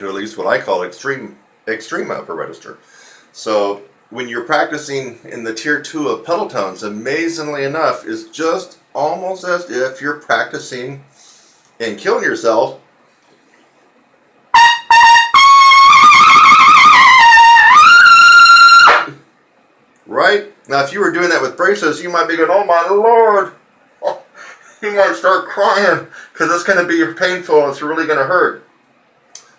at least what I call extreme upper register. So when you're practicing in the tier 2 of pedal tones, amazingly enough, is just almost as if you're practicing and killing yourself. Right? Now if you were doing that with braces, you might be going, oh my lord, oh, you might start crying because it's going to be painful and it's really going to hurt.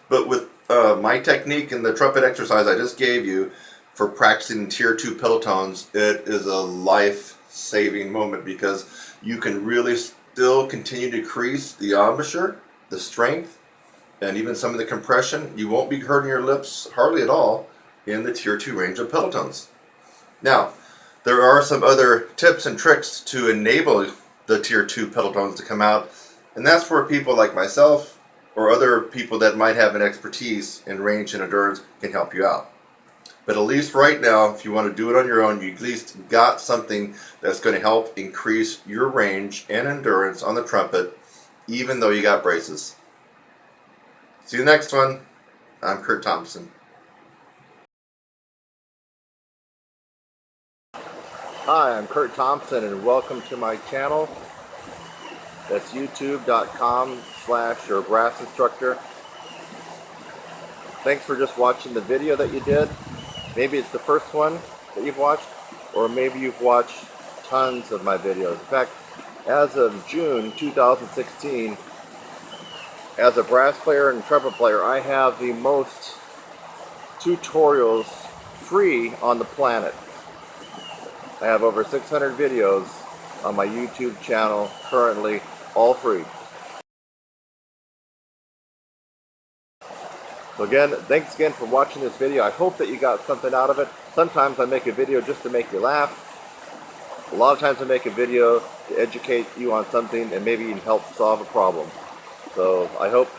But with my technique and the trumpet exercise I just gave you for practicing tier 2 pedal tones, it is a life-saving moment because you can really still continue to decrease the embouchure, the strength, and even some of the compression. You won't be hurting your lips hardly at all in the tier 2 range of pedal tones. Now, there are some other tips and tricks to enable the tier 2 pedal tones to come out, and that's where people like myself or other people that might have an expertise in range and endurance can help you out. But at least right now, if you want to do it on your own, you at least got something that's going to help increase your range and endurance on the trumpet, even though you got braces. See you next one. I'm Kurt Thompson. Hi, I'm Kurt Thompson and welcome to my channel. That's youtube.com/your brass instructor. Thanks for just watching the video that you did. Maybe it's the first one that you've watched, or maybe you've watched tons of my videos. In fact, as of June 2016, as a brass player and trumpet player, I have the most tutorials free on the planet. I have over 600 videos on my YouTube channel currently, all free. So again, thanks again for watching this video. I hope that you got something out of it. Sometimes I make a video just to make you laugh. A lot of times I make a video to educate you on something and maybe even help solve a problem. So I hope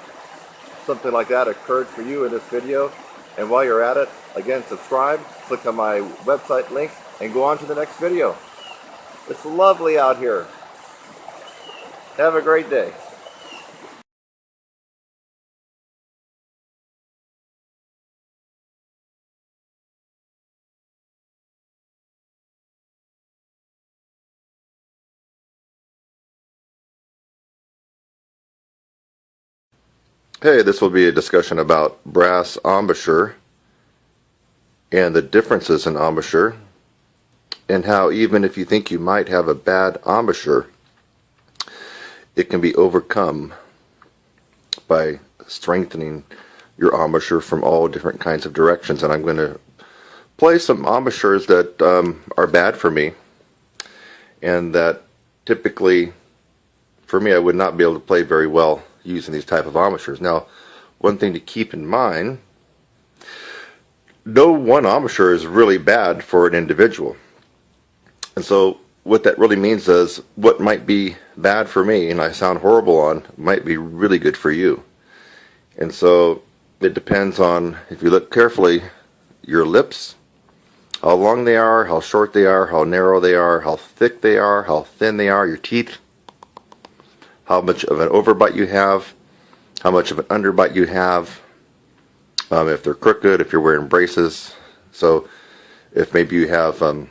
something like that occurred for you in this video. And while you're at it, again, subscribe, click on my website link, and go on to the next video. It's lovely out here. Have a great day. Hey, this will be a discussion about brass embouchure and the differences in embouchure, and how even if you think you might have a bad embouchure, it can be overcome by strengthening your embouchure from all different kinds of directions. And I'm going to play some embouchures that are bad for me, and that typically for me I would not be able to play very well using these type of embouchures. Now, one thing to keep in mind, no one embouchure is really bad for an individual. And so what that really means is what might be bad for me and I sound horrible on might be really good for you. And so it depends on, if you look carefully, your lips, how long they are, how short they are, how narrow they are, how thick they are, how thin they are, your teeth, how much of an overbite you have, how much of an underbite you have, if they're crooked, if you're wearing braces, so if maybe you have a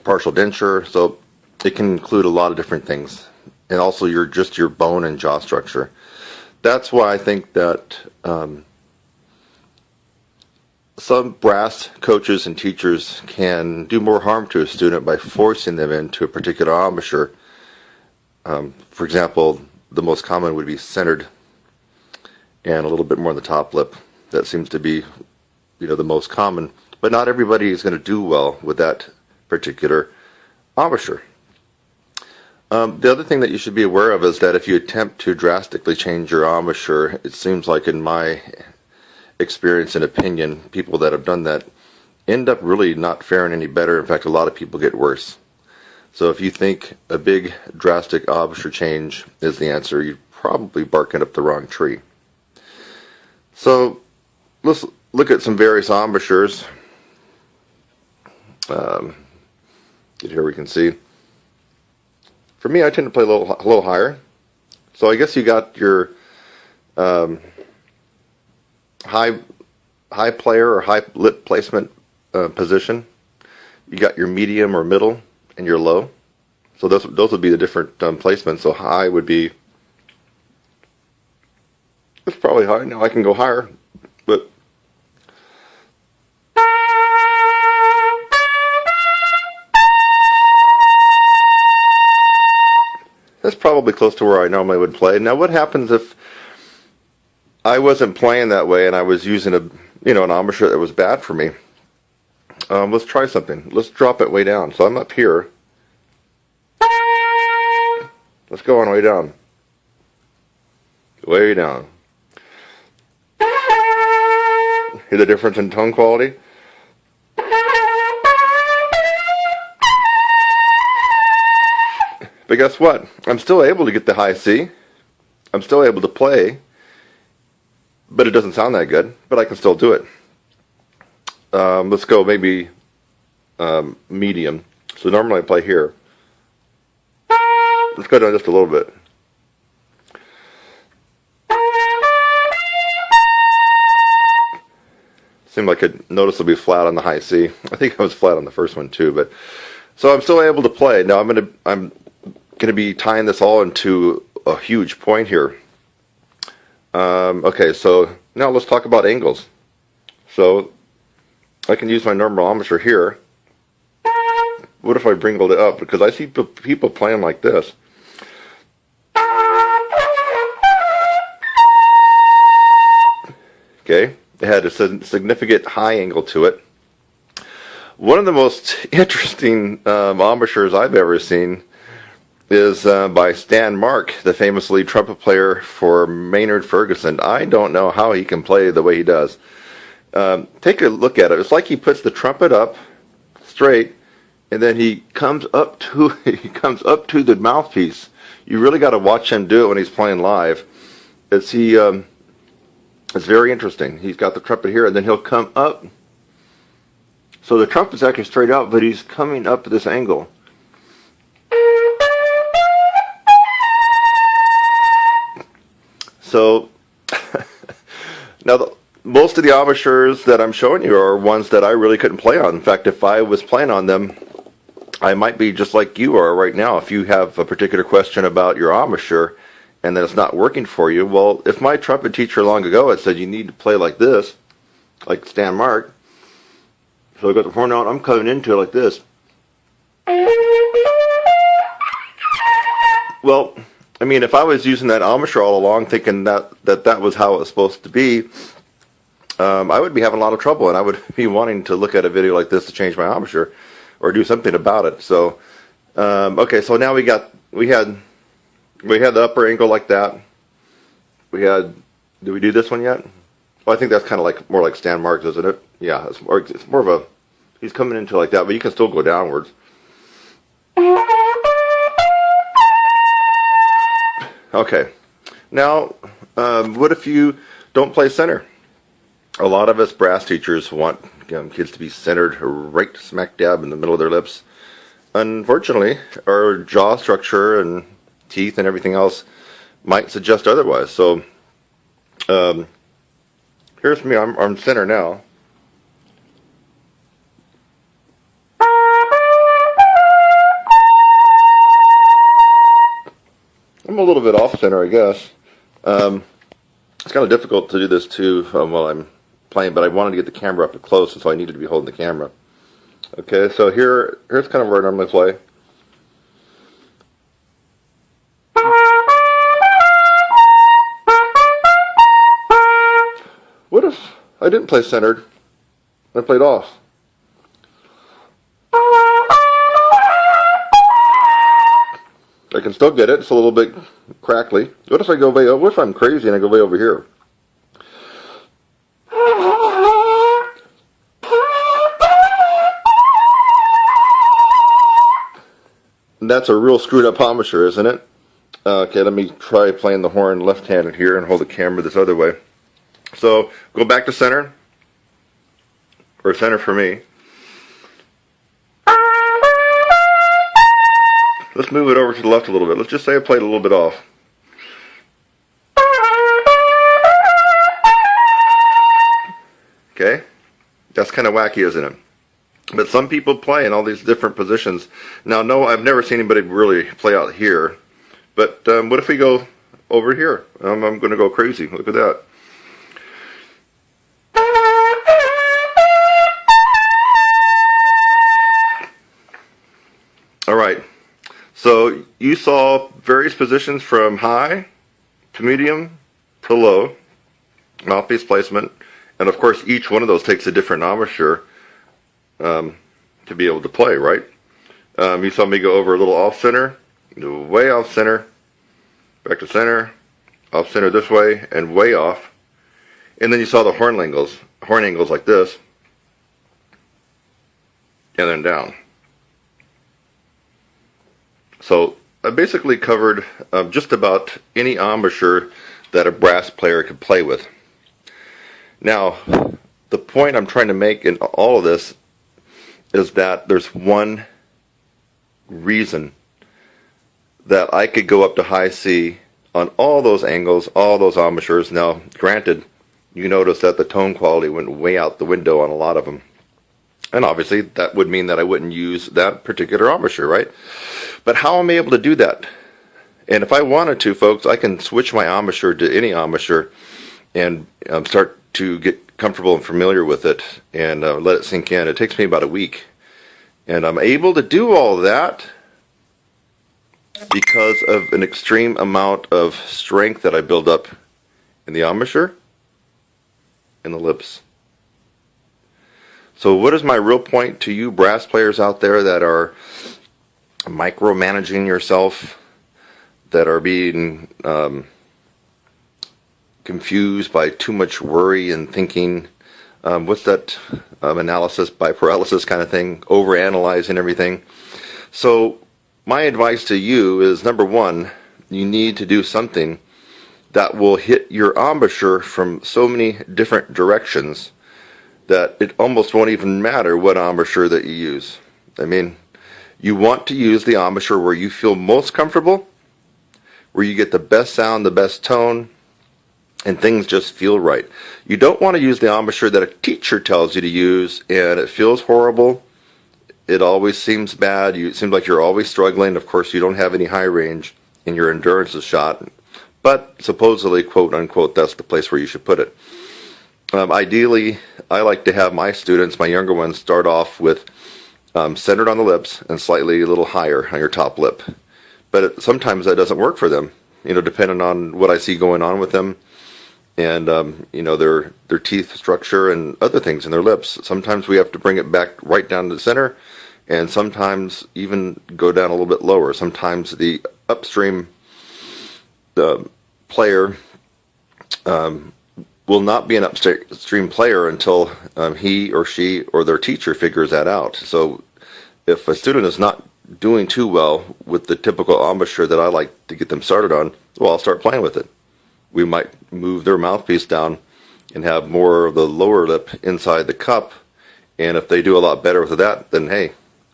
partial denture. So it can include a lot of different things, and also your bone and jaw structure. That's why I think that some brass coaches and teachers can do more harm to a student by forcing them into a particular embouchure. For example, the most common would be centered and a little bit more on the top lip. That seems to be, the most common, but not everybody is going to do well with that particular embouchure. The other thing that you should be aware of is that if you attempt to drastically change your embouchure, it seems like, in my experience and opinion, people that have done that end up really not faring any better. In fact, a lot of people get worse. So if you think a big drastic embouchure change is the answer, you're probably barking up the wrong tree. So let's look at some various embouchures. Here we can see. For me, I tend to play a little higher. So I guess you got your high player or high lip placement position. You got your medium or middle and your low. So those would be the different placements. So high would be, it's probably high. Now I can go higher, but that's probably close to where I normally would play. Now what happens if I wasn't playing that way and I was using an embouchure that was bad for me? Let's try something. Let's drop it way down. So I'm up here. Let's go on way down. Way down. Hear the difference in tone quality? But guess what? I'm still able to get the high C. I'm still able to play, but it doesn't sound that good, but I can still do it. Let's go maybe medium. So normally I play here. Let's go down just a little bit. Seemed like it noticeably flat on the high C. I think I was flat on the first one too, but so I'm still able to play. Now I'm gonna be tying this all into a huge point here. Okay, so now let's talk about angles. So I can use my normal embouchure here. What if I brinkled it up? Because I see people playing like this. Okay, it had a significant high angle to it. One of the most interesting embouchures I've ever seen is by Stan Mark, the famous lead trumpet player for Maynard Ferguson. I don't know how he can play the way he does. Take a look at it. It's like he puts the trumpet up straight, and then he comes up to the mouthpiece. You really got to watch him do it when he's playing live. It's very interesting. He's got the trumpet here, and then he'll come up. So the trumpet's actually straight out, but he's coming up at this angle. So now most of the embouchures that I'm showing you are ones that I really couldn't play on. In fact, if I was playing on them, I might be just like you are right now. If you have a particular question about your embouchure and then it's not working for you, well, if my trumpet teacher long ago had said you need to play like this, like Stan Mark, so I got the horn out, I'm coming into it like this. Well, I mean, if I was using that embouchure all along thinking that was how it was supposed to be, I would be having a lot of trouble, and I would be wanting to look at a video like this to change my embouchure or do something about it. So, okay, so now we had the upper angle like that. Did we do this one yet? Well, I think that's kind of like more like Stan Marks, isn't it? Yeah, it's more of a, he's coming into like that, but you can still go downwards. Okay, now what if you don't play center? A lot of us brass teachers want kids to be centered right smack dab in the middle of their lips. Unfortunately, our jaw structure and teeth and everything else might suggest otherwise. So here's me, I'm center now. I'm a little bit off center, I guess. It's kind of difficult to do this too while I'm playing, but I wanted to get the camera up close, and so I needed to be holding the camera. Okay, so here's kind of where I normally play. What if I didn't play centered? I played off. I can still get it. It's a little bit crackly. What if I go way over? What if I'm crazy and I go way over here? That's a real screwed up embouchure, isn't it? Okay, let me try playing the horn left-handed here and hold the camera this other way. So go back to center, or center for me. Let's move it over to the left a little bit. Let's just say I played a little bit off. kind of wacky, isn't it? But some people play in all these different positions. Now, no, I've never seen anybody really play out here. But what if we go over here? I'm going to go crazy. Look at that. All right. So you saw various positions from high to medium to low, mouthpiece placement, and of course each one of those takes a different embouchure to be able to play, right? You saw me go over a little off center, way off center, back to center, off center this way, and way off. And then you saw the horn angles like this, and then down. So I basically covered just about any embouchure that a brass player could play with. Now, the point I'm trying to make in all of this is that there's one reason that I could go up to high C on all those angles, all those embouchures. Now, granted, you notice that the tone quality went way out the window on a lot of them. And obviously, that would mean that I wouldn't use that particular embouchure, right? But how am I able to do that? And if I wanted to, folks, I can switch my embouchure to any embouchure and start to get comfortable and familiar with it and let it sink in. It takes me about a week. And I'm able to do all that because of an extreme amount of strength that I build up in the embouchure and the lips. So what is my real point to you brass players out there that are micromanaging yourself, that are being confused by too much worry and thinking, what's that analysis by paralysis kind of thing, overanalyzing everything? So my advice to you is, number one, you need to do something that will hit your embouchure from so many different directions that it almost won't even matter what embouchure that you use. I mean, you want to use the embouchure where you feel most comfortable, where you get the best sound, the best tone, and things just feel right. You don't want to use the embouchure that a teacher tells you to use and it feels horrible. It always seems bad. It seems like you're always struggling. Of course, you don't have any high range and your endurance is shot. But supposedly, quote unquote, that's the place where you should put it. Ideally, I like to have my students, my younger ones, start off with centered on the lips and slightly a little higher on your top lip. But sometimes that doesn't work for them, depending on what I see going on with them and, their teeth structure and other things in their lips. Sometimes we have to bring it back right down to the center and sometimes even go down a little bit lower. Sometimes the upstream player will not be an upstream player until he or she or their teacher figures that out. So if a student is not doing too well with the typical embouchure that I like to get them started on, well, I'll start playing with it. We might move their mouthpiece down and have more of the lower lip inside the cup. And if they do a lot better with that, then hey,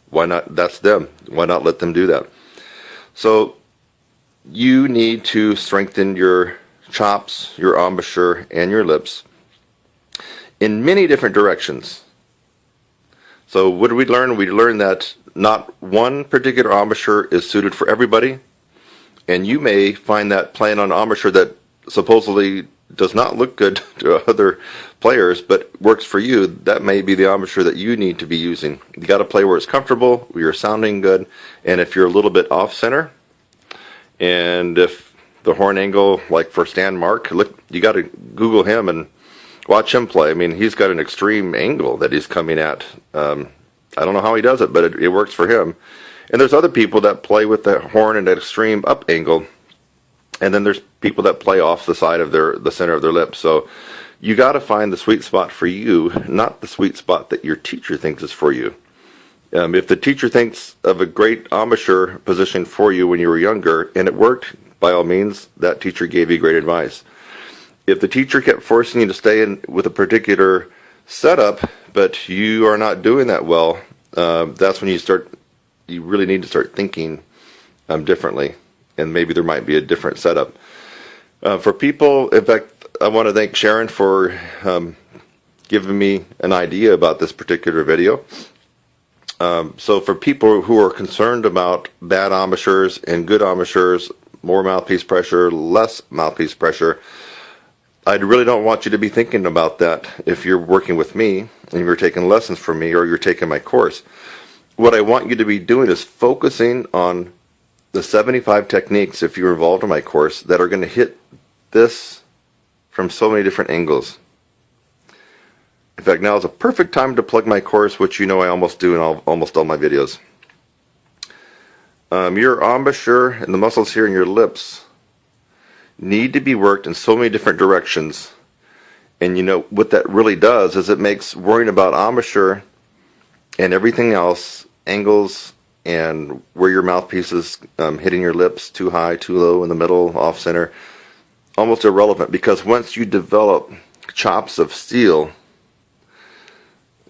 why not? That's them. Why not let them do that? So you need to strengthen your chops, your embouchure, and your lips in many different directions. So what did we learn? We learned that not one particular embouchure is suited for everybody, and you may find that playing on an embouchure that supposedly does not look good to other players but works for you, that may be the embouchure that you need to be using. You got to play where it's comfortable, where you're sounding good, and if you're a little bit off center, and if the horn angle, like for Stan Mark, look, you got to Google him and watch him play. I mean, he's got an extreme angle that he's coming at. I don't know how he does it, but it works for him. And there's other people that play with the horn at an extreme up angle, and then there's people that play off the side of the center of their lips. So you got to find the sweet spot for you, not the sweet spot that your teacher thinks is for you. If the teacher thinks of a great embouchure position for you when you were younger and it worked, by all means, that teacher gave you great advice. If the teacher kept forcing you to stay in with a particular setup, but you are not doing that well, that's when you really need to start thinking differently, and maybe there might be a different setup. For people, in fact, I want to thank Sharon for giving me an idea about this particular video. So for people who are concerned about bad embouchures and good embouchures, more mouthpiece pressure, less mouthpiece pressure, I really don't want you to be thinking about that if you're working with me and you're taking lessons from me or you're taking my course. What I want you to be doing is focusing on the 75 techniques, if you're involved in my course, that are going to hit this from so many different angles. In fact, now is a perfect time to plug my course, which you know I almost do in almost all my videos. Your embouchure and the muscles here in your lips need to be worked in so many different directions. And you know what that really does is it makes worrying about embouchure and everything else, angles and where your mouthpiece is hitting your lips, too high, too low, in the middle, off center, almost irrelevant, because once you develop chops of steel,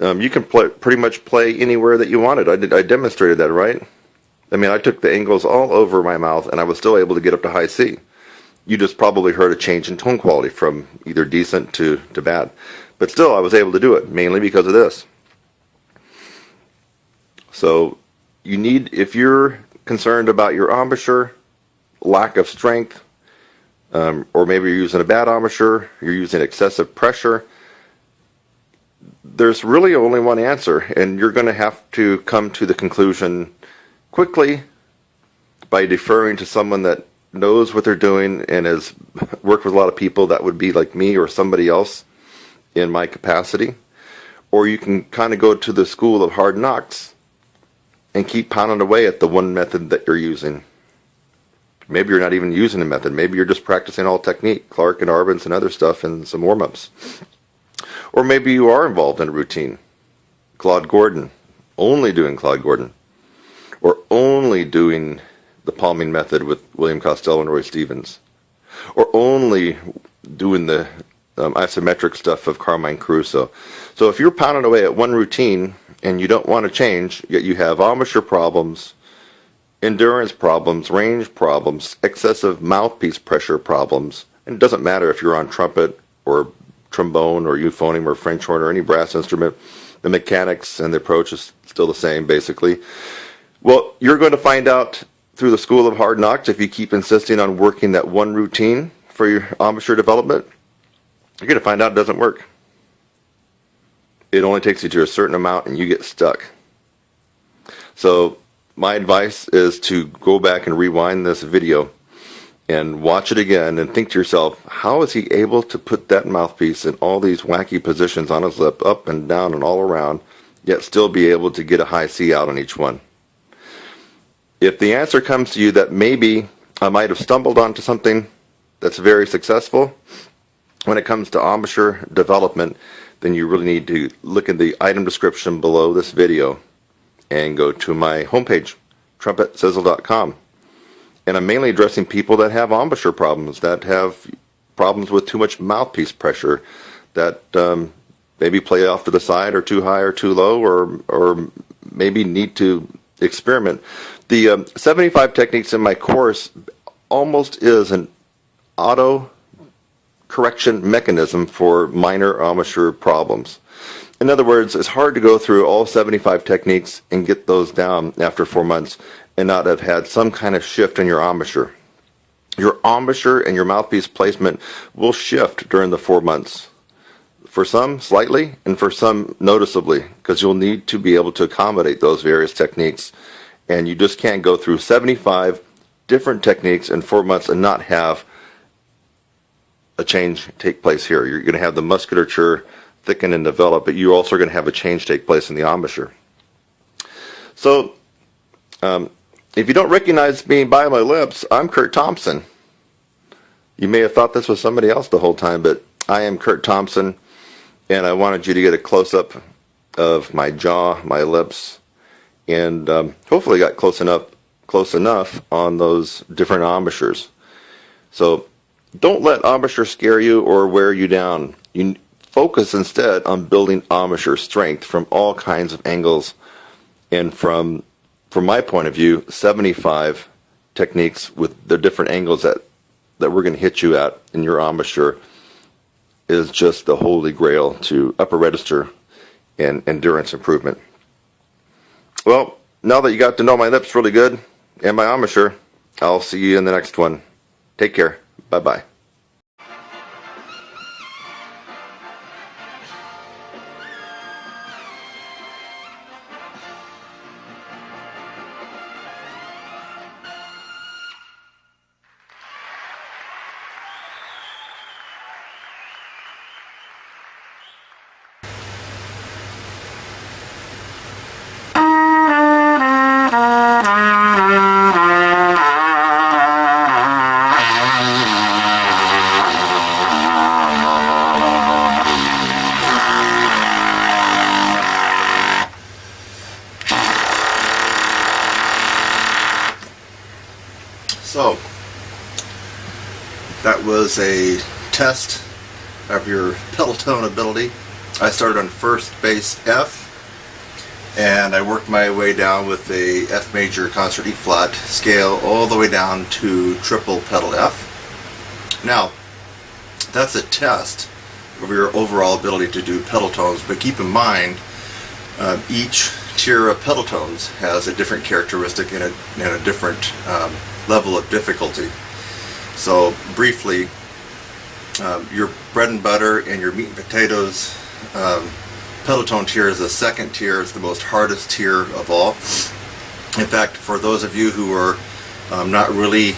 you can pretty much play anywhere that you wanted. I demonstrated that, right? I mean, I took the angles all over my mouth and I was still able to get up to high C. You just probably heard a change in tone quality from either decent to bad. But still, I was able to do it, mainly because of this. So, you need, if you're concerned about your embouchure, lack of strength, or maybe you're using a bad embouchure, you're using excessive pressure, there's really only one answer, and you're going to have to come to the conclusion quickly by deferring to someone that knows what they're doing and has worked with a lot of people that would be like me or somebody else in my capacity. Or you can kind of go to the school of hard knocks and keep pounding away at the one method that you're using. Maybe you're not even using a method. Maybe you're just practicing all technique, Clark and Arbenz and other stuff, and some warm-ups. Or maybe you are involved in a routine. Claude Gordon, only doing Claude Gordon. Or only doing the palming method with William Costello and Roy Stevens. Or only doing the isometric stuff of Carmine Caruso. So if you're pounding away at one routine and you don't want to change, yet you have embouchure problems, endurance problems, range problems, excessive mouthpiece pressure problems, and it doesn't matter if you're on trumpet or trombone or euphonium or French horn or any brass instrument, the mechanics and the approach is still the same basically. Well, you're going to find out through the school of hard knocks, if you keep insisting on working that one routine for your embouchure development, you're going to find out it doesn't work. It only takes you to a certain amount and you get stuck. So my advice is to go back and rewind this video and watch it again and think to yourself, how is he able to put that mouthpiece in all these wacky positions on his lip, up and down and all around, yet still be able to get a high C out on each one? If the answer comes to you that maybe I might have stumbled onto something that's very successful when it comes to embouchure development, then you really need to look at the item description below this video and go to my homepage, TrumpetSizzle.com. And I'm mainly addressing people that have embouchure problems, that have problems with too much mouthpiece pressure, that maybe play off to the side or too high or too low, or maybe need to experiment. The 75 techniques in my course almost is an auto correction mechanism for minor embouchure problems. In other words, it's hard to go through all 75 techniques and get those down after 4 months and not have had some kind of shift in your embouchure. Your embouchure and your mouthpiece placement will shift during the 4 months. For some, slightly, and for some, noticeably, because you'll need to be able to accommodate those various techniques. And you just can't go through 75 different techniques in 4 months and not have a change take place here. You're going to have the musculature thicken and develop, but you're also going to have a change take place in the embouchure. So, if you don't recognize me by my lips, I'm Kurt Thompson. You may have thought this was somebody else the whole time, but I am Kurt Thompson, and I wanted you to get a close-up of my jaw, my lips, and hopefully got close enough on those different embouchures. So don't let embouchure scare you or wear you down. You focus instead on building embouchure strength from all kinds of angles, and from my point of view, 75 techniques with the different angles that we're going to hit you at in your embouchure is just the holy grail to upper register and endurance improvement. Well, now that you got to know my lips really good and my embouchure, I'll see you in the next one. Take care. Bye-bye. So, that was a test of your pedal tone ability. I started on first bass F, and I worked my way down with a F major concert E flat scale all the way down to triple pedal F. Now, that's a test of your overall ability to do pedal tones, but keep in mind each tier of pedal tones has a different characteristic and a different level of difficulty. So briefly, your bread and butter and your meat and potatoes pedal tone tier is the second tier. It's the most hardest tier of all. In fact, for those of you who are not really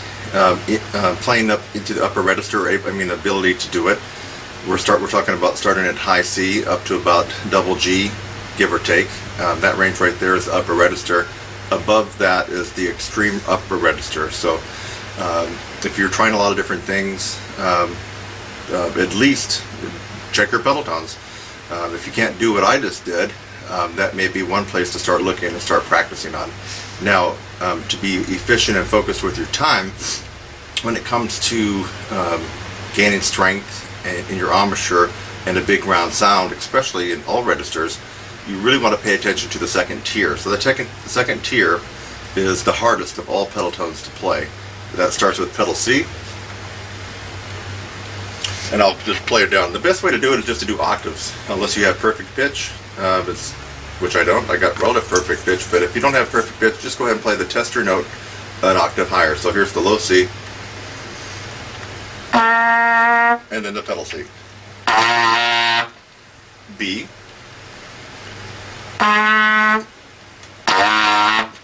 playing up into the upper register, ability to do it, we're talking about starting at high C up to about double G, give or take. That range right there is the upper register. Above that is the extreme upper register. So if you're trying a lot of different things, at least check your pedal tones. If you can't do what I just did, that may be one place to start looking and start practicing on. Now, to be efficient and focused with your time, when it comes to gaining strength in your embouchure and a big round sound, especially in all registers, you really want to pay attention to the second tier. So the second tier is the hardest of all pedal tones to play. That starts with pedal C, and I'll just play it down. The best way to do it is just to do octaves, unless you have perfect pitch, which I don't. I got relative perfect pitch, but if you don't have perfect pitch, just go ahead and play the tester note an octave higher. So here's the low C, and then the pedal C. B,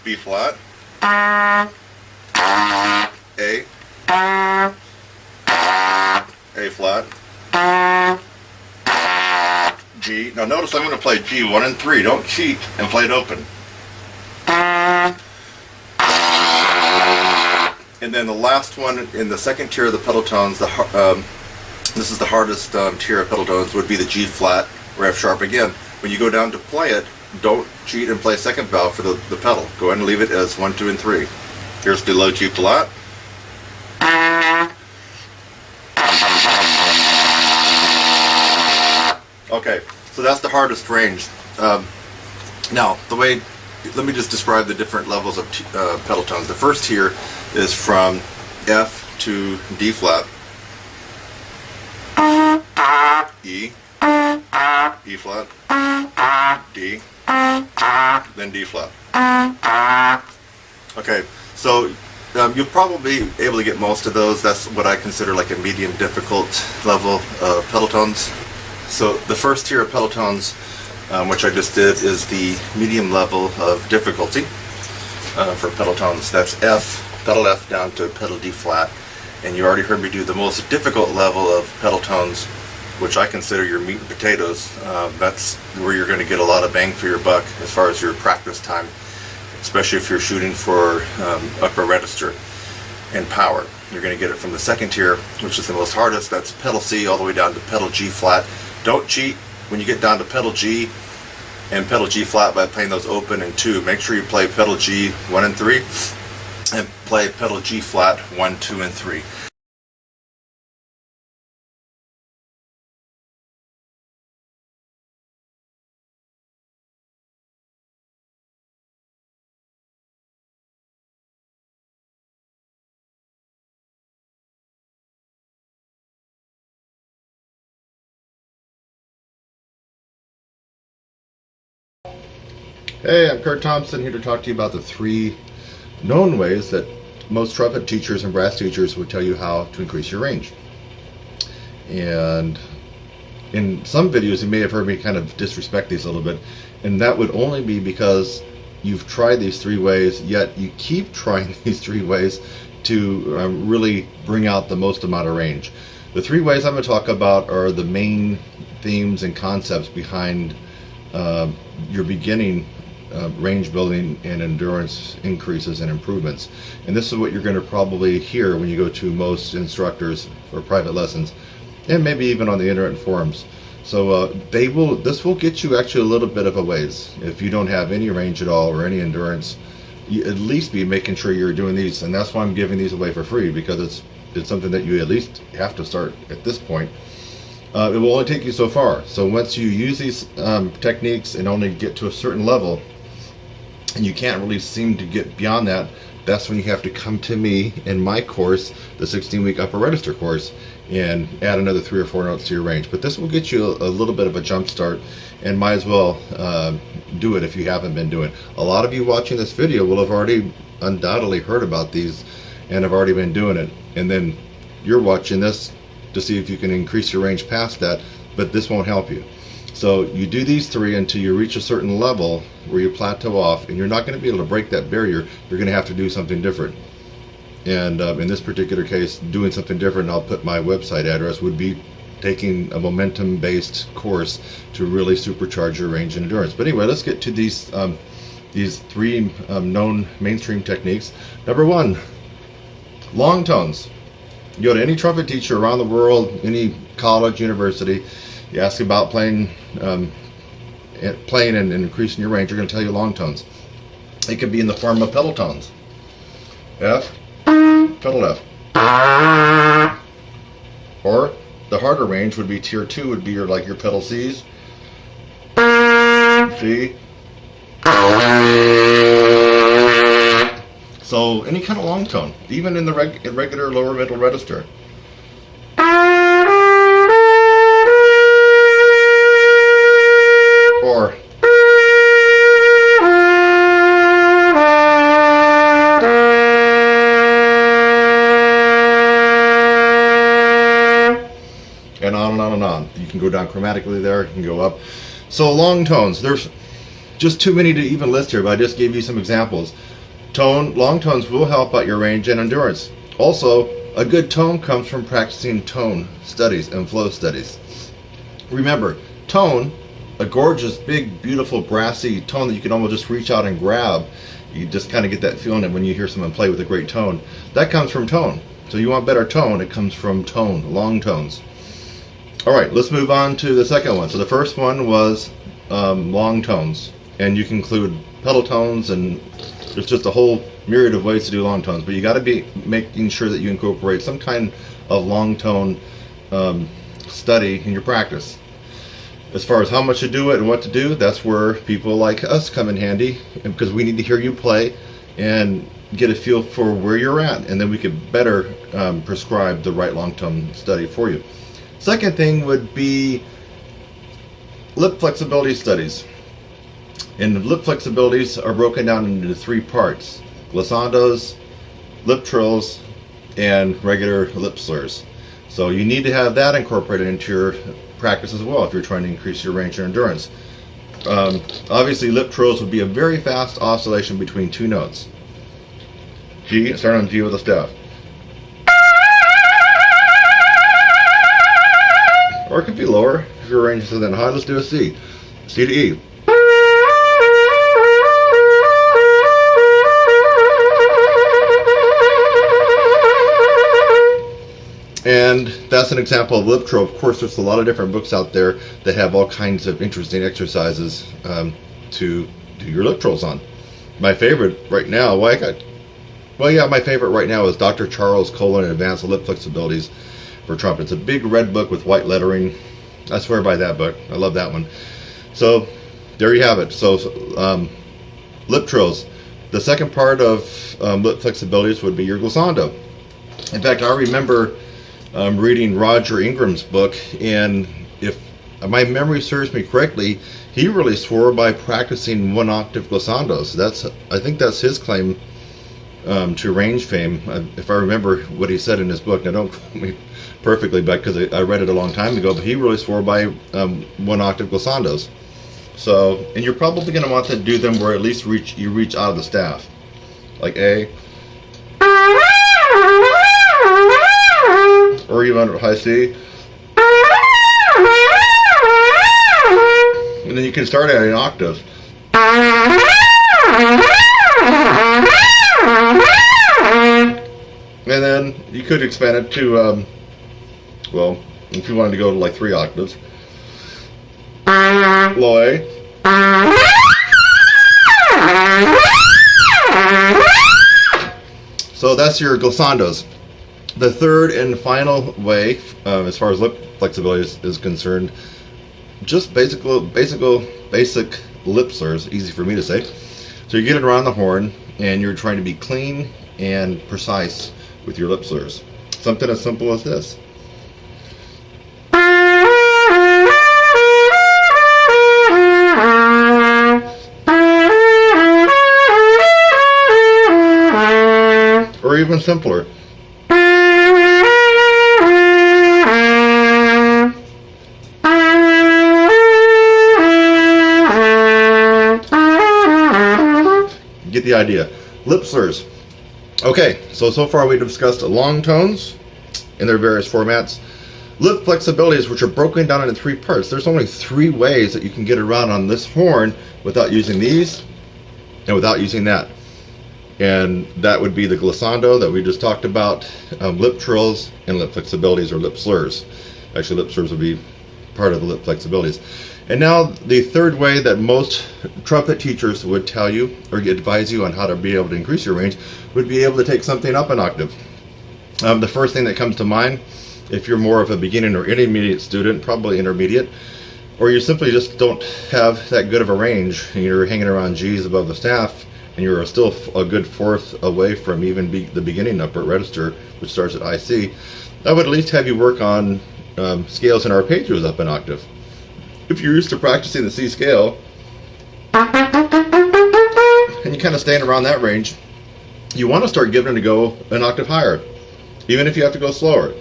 B flat, A flat, G. Now notice I'm going to play G 1 and 3. Don't cheat and play it open. And then the last one in the second tier of the pedal tones, this is the hardest tier of pedal tones, would be the G flat or F sharp again. When you go down to play it, don't cheat and play second valve for the pedal. Go ahead and leave it as 1, 2, and 3. Here's the low G flat. Okay, so that's the hardest range. Now, let me just describe the different levels of pedal tones. The first tier is from F to D flat, E, E flat, D, then D flat. Okay, so you'll probably be able to get most of those. That's what I consider like a medium difficult level of pedal tones. So the first tier of pedal tones, which I just did, is the medium level of difficulty for pedal tones. That's F, pedal F down to pedal D flat. And you already heard me do the most difficult level of pedal tones, which I consider your meat and potatoes. That's where you're going to get a lot of bang for your buck as far as your practice time, especially if you're shooting for upper register and power. You're going to get it from the second tier, which is the most hardest. That's pedal C all the way down to pedal G flat. Don't cheat when you get down to pedal G and pedal G flat by playing those open in 2. Make sure you play pedal G 1 and 3 and play pedal G flat 1, 2, and 3. Hey, I'm Kurt Thompson, here to talk to you about the 3 known ways that most trumpet teachers and brass teachers would tell you how to increase your range. And in some videos you may have heard me kind of disrespect these a little bit, and that would only be because you've tried these 3 ways, yet you keep trying these 3 ways to really bring out the most amount of range. The 3 ways I'm going to talk about are the main themes and concepts behind your beginning range building and endurance increases and improvements. And this is what you're going to probably hear when you go to most instructors for private lessons, and maybe even on the internet forums. So this will get you actually a little bit of a ways. If you don't have any range at all or any endurance, you at least be making sure you're doing these. And that's why I'm giving these away for free, because it's something that you at least have to start at this point. It will only take you so far. So once you use these techniques and only get to a certain level, and you can't really seem to get beyond that, that's when you have to come to me in my course, the 16-week upper register course, and add another 3 or 4 notes to your range. But this will get you a little bit of a jump start, and might as well do it if you haven't been doing it. A lot of you watching this video will have already undoubtedly heard about these and have already been doing it, and then you're watching this to see if you can increase your range past that, but this won't help you. So you do these 3 until you reach a certain level where you plateau off, and you're not going to be able to break that barrier. You're going to have to do something different. And in this particular case, doing something different, I'll put my website address, would be taking a momentum-based course to really supercharge your range and endurance. But anyway, let's get to these 3 known mainstream techniques. Number 1, long tones. You go to any trumpet teacher around the world, any college, university, you ask about playing and increasing your range, they're going to tell you long tones. It could be in the form of pedal tones. F, pedal F. Or the harder range would be tier 2, would be your pedal Cs. C. So any kind of long tone, even in the regular lower middle register. Or and on and on and on. You can go down chromatically there, you can go up. So long tones, there's just too many to even list here, but I just gave you some examples. Long tones will help out your range and endurance. Also, a good tone comes from practicing tone studies and flow studies. Remember, tone, a gorgeous, big, beautiful, brassy tone that you can almost just reach out and grab. You just kind of get that feeling when you hear someone play with a great tone. That comes from tone. So you want better tone, it comes from tone, long tones. Alright, let's move on to the second one. So the first one was long tones. And you can include pedal tones, and there's just a whole myriad of ways to do long tones. But you got to be making sure that you incorporate some kind of long tone study in your practice. As far as how much to do it and what to do, that's where people like us come in handy, because we need to hear you play and get a feel for where you're at, and then we could better prescribe the right long tone study for you. Second thing would be lip flexibility studies. And lip flexibilities are broken down into 3 parts: glissandos, lip trills, and regular lip slurs. So you need to have that incorporated into your practice as well if you're trying to increase your range and endurance. Obviously, lip trills would be a very fast oscillation between 2 notes. G, start on G with a staff. Or it could be lower if your range is then high. Let's do a C. C to E. And that's an example of lip trill. Of course, there's a lot of different books out there that have all kinds of interesting exercises to do your lip trills on. My favorite right now, my favorite right now is Dr. Charles Colin and Advanced Lip Flexibilities for Trumpet. It's a big red book with white lettering. I swear by that book. I love that one. So there you have it. So lip trills. The second part of lip flexibilities would be your glissando. In fact, I remember reading Roger Ingram's book, and if my memory serves me correctly, he really swore by practicing 1-octave glissandos. I think that's his claim to range fame, if I remember what he said in his book. Now, don't quote me perfectly, but because I read it a long time ago, but he really swore by 1-octave glissandos. So, and you're probably going to want to do them where at least you reach out of the staff, like A, or even high C. And then you can start at an octave. And then you could expand it to, well, if you wanted to go to like 3 octaves. Low A. So that's your glissandos. The third and final way, as far as lip flexibility is concerned, just basic lip slurs, easy for me to say. So you get it around the horn, and you're trying to be clean and precise with your lip slurs. Something as simple as this. Or even simpler. Get the idea. Lip slurs. Okay, so far we've discussed long tones in their various formats. Lip flexibilities, which are broken down into 3 parts. There's only 3 ways that you can get around on this horn without using these and without using that. And that would be the glissando that we just talked about, lip trills, and lip flexibilities or lip slurs. Actually, lip slurs would be part of the lip flexibilities. And now the third way that most trumpet teachers would tell you or advise you on how to be able to increase your range would be able to take something up an octave. The first thing that comes to mind, if you're more of a beginning or intermediate student, probably intermediate, or you simply just don't have that good of a range and you're hanging around G's above the staff, and you're still a good 4th away from even the beginning upper register, which starts at IC, I would at least have you work on scales and arpeggios up an octave. If you're used to practicing the C scale, and you kind of staying around that range, you want to start giving it a go an octave higher, even if you have to go slower.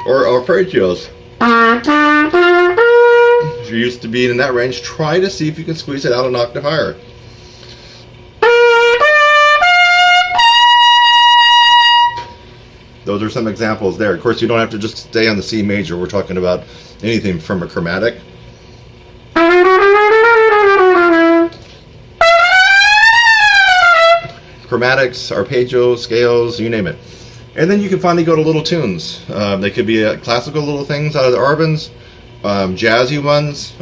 Or arpeggios. If you're used to being in that range, try to see if you can squeeze it out an octave higher. Those are some examples there. Of course, you don't have to just stay on the C major. We're talking about anything from a chromatic. Chromatics, arpeggios, scales, you name it. And then you can finally go to little tunes. They could be classical little things out of the Arbans, jazzy ones,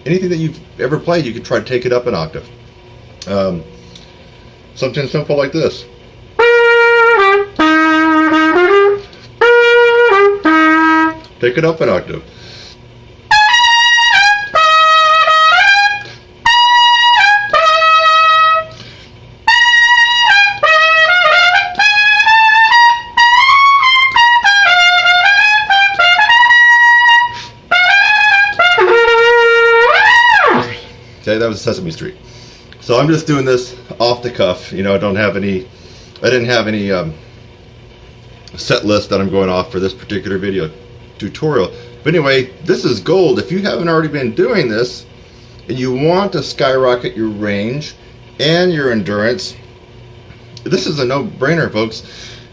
anything that you've ever played, you could try to take it up an octave. Something simple like this. Take it up an octave. Okay, that was Sesame Street. So I'm just doing this off the cuff. You know, I didn't have any set list that I'm going off for this particular video tutorial. But anyway, this is gold. If you haven't already been doing this and you want to skyrocket your range and your endurance, this is a no-brainer, folks.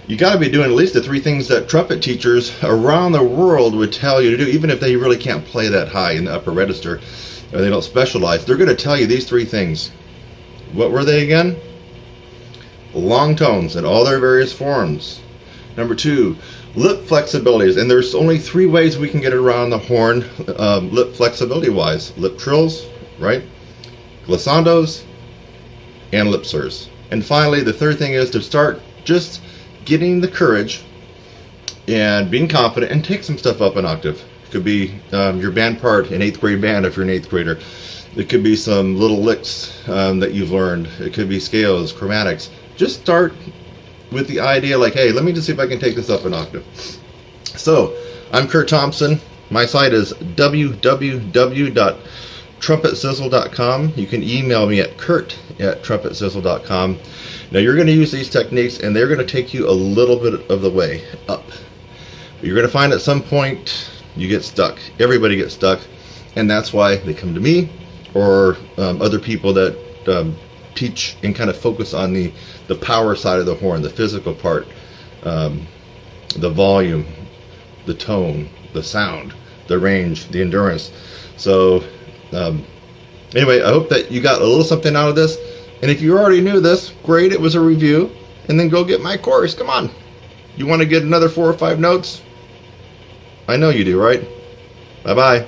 You got to be doing at least the 3 things that trumpet teachers around the world would tell you to do, even if they really can't play that high in the upper register or they don't specialize. They're going to tell you these 3 things. What were they again? Long tones in all their various forms. Number 2, lip flexibilities, and there's only 3 ways we can get around the horn lip flexibility wise. Lip trills, right? Glissandos, and lip slurs. And finally, the third thing is to start just getting the courage and being confident and take some stuff up an octave. It could be your band part in 8th grade band if you're an 8th grader. It could be some little licks that you've learned. It could be scales, chromatics. Just start with the idea like, hey, let me just see if I can take this up an octave. So, I'm Kurt Thompson. My site is www.trumpetsizzle.com. You can email me at kurt@trumpetsizzle.com. Now, you're going to use these techniques, and they're going to take you a little bit of the way up. But you're going to find at some point you get stuck. Everybody gets stuck, and that's why they come to me or other people that teach and kind of focus on the power side of the horn, the physical part, the volume, the tone, the sound, the range, the endurance. So anyway, I hope that you got a little something out of this. And if you already knew this, great, it was a review. And then go get my course. Come on. You want to get another 4 or 5 notes? I know you do, right? Bye-bye.